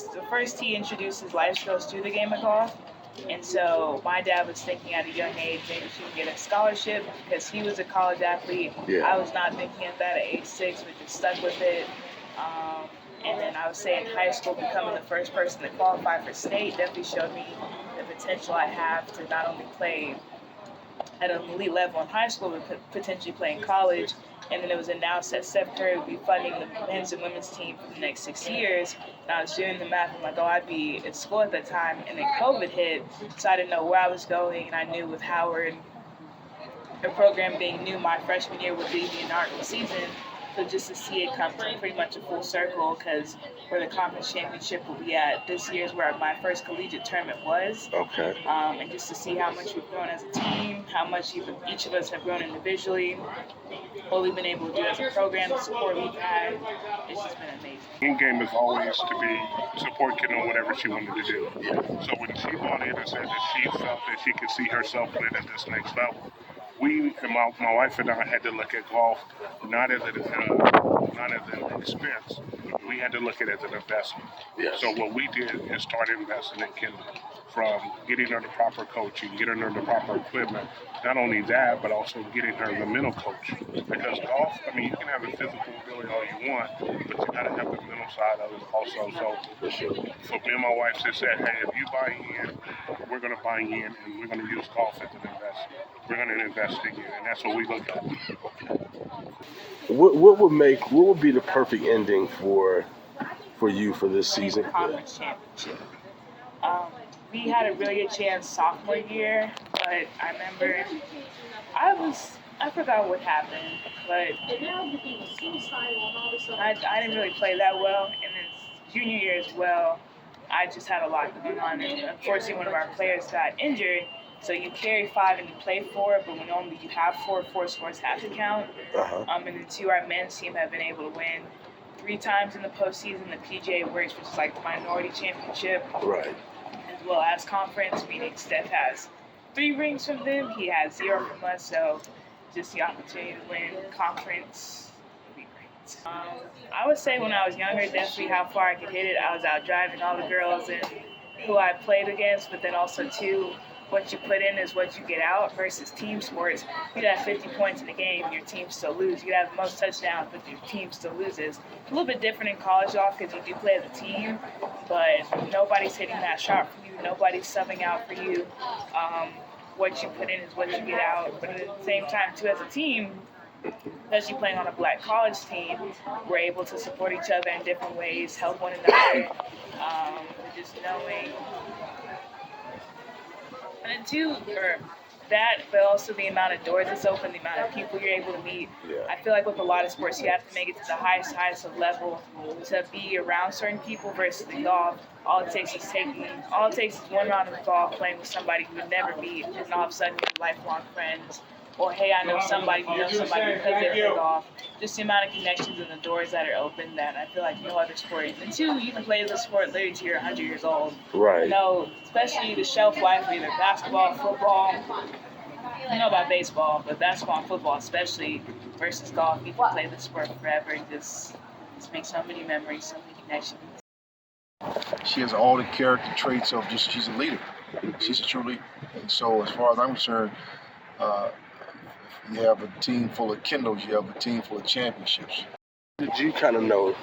the first tee introduces life skills through the game of golf. And so my dad was thinking at a young age maybe she would get a scholarship because he was a college athlete. Yeah. I was not thinking of that at age 6, but just stuck with it. And then I would say in high school, becoming the first person to qualify for state definitely showed me the potential I have to not only play at an elite level in high school, but potentially play in college. And then it was announced that Steph Curry would be funding the men's and women's team for the next 6 years. And I was doing the math. I'm like, oh, I'd be at school at that time. And then COVID hit, so I didn't know where I was going. And I knew with Howard, the program being new, my freshman year would be the inaugural season. So just to see it come to pretty much a full circle, because where the conference championship will be at this year is where my first collegiate tournament was. Okay. And just to see how much we've grown as a team, how much each of us have grown individually, what we've been able to do as a program, the support we've had, it's just been amazing. End game is always to be support Kendall whatever she wanted to do. So when she bought in and said that she felt that she could see herself playing at this next level, we and my wife and I had to look at golf not as an expense. We had to look at it as an investment. Yes. So what we did is start investing in Kendall, from getting her the proper coaching, getting her the proper equipment. Not only that, but also getting her the mental coach. Because golf, I mean, you can have the physical ability all you want, but you got to have the mental side of it also. So for me and my wife just said, hey, if you buy in, we're going to buy in, and we're going to use golf as an investment. We're going to invest in you, and that's what we look at. What would be the perfect ending for you for this season? Conference championship. We had a really good chance sophomore year, but I remember I forgot what happened, but I didn't really play that well. And then junior year as well, I just had a lot going on. And unfortunately, one of our players got injured. So you carry 5 and you play 4, but when only you have 4 scores have to count. And then 2, our men's team have been able to win 3 times in the postseason. The PGA Works, which is like the minority championship. Right. As well as conference, meaning Steph has 3 rings from them. He has 0 from us. So just the opportunity to win conference would be great. I would say when I was younger, definitely how far I could hit it. I was out driving all the girls and who I played against, but then also too, what you put in is what you get out versus team sports. You'd have 50 points in a game, your team still loses. You'd have the most touchdowns, but your team still loses. It's a little bit different in college golf because you do play as a team, but nobody's hitting that shot for you. Nobody's subbing out for you. What you put in is what you get out. But at the same time, too, as a team, especially playing on a black college team, we're able to support each other in different ways, help one another, just knowing. And two, or that, but also the amount of doors it's open, the amount of people you're able to meet. Yeah. I feel like with a lot of sports, you have to make it to the highest of level to be around certain people versus the golf. All it takes is one round of golf playing with somebody you would never meet, and all of a sudden you're lifelong friends. Or hey, I know somebody who knows somebody because they play golf. Just the amount of connections and the doors that are open that I feel like no other sport is. And 2, you can play this sport literally till you're 100 years old. Right. You know, especially the shelf life of either basketball, football. I don't know about baseball, but basketball and football especially versus golf, you can play the sport forever and just make so many memories, so many connections. She has all the character traits of she's a leader. She's a true leader. And so as far as I'm concerned, you have a team full of Kendalls, you have a team full of championships. Did you kind of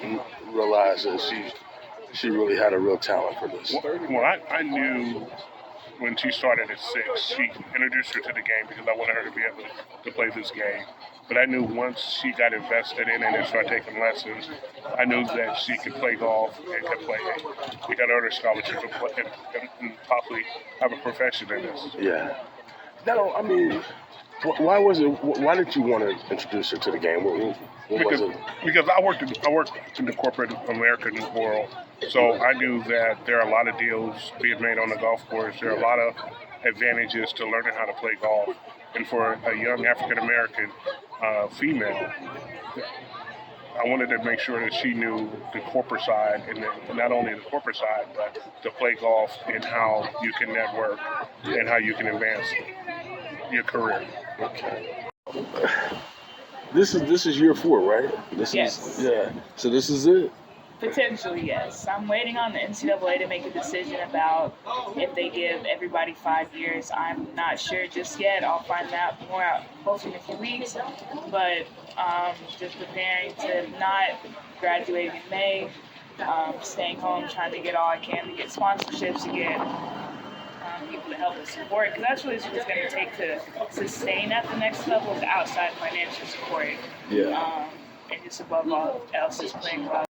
realize that she really had a real talent for this? Well, I knew when she started at 6, she introduced her to the game because I wanted her to be able to play this game. But I knew once she got invested in it and started taking lessons, I knew that she could play golf and could play it. We got her scholarship and possibly have a profession in this. Yeah. Now, I mean, why did you want to introduce her to the game? What was it? Because I worked in the corporate American world, so I knew that there are a lot of deals being made on the golf course. There are a lot of advantages to learning how to play golf, and for a young African American female, I wanted to make sure that she knew the corporate side, and not only the corporate side, but to play golf and how you can network and how you can advance your career. Okay. This is year 4, right? Yes. Yeah. So this is it. Potentially, yes. I'm waiting on the NCAA to make a decision about if they give everybody 5 years. I'm not sure just yet. I'll find out more out hopefully in a few weeks. But just preparing to not graduate in May, staying home, trying to get all I can to get sponsorships, to get people to help us support, because that's really what it's going to take to sustain at the next level is outside financial support. Yeah. And just above all else is playing well.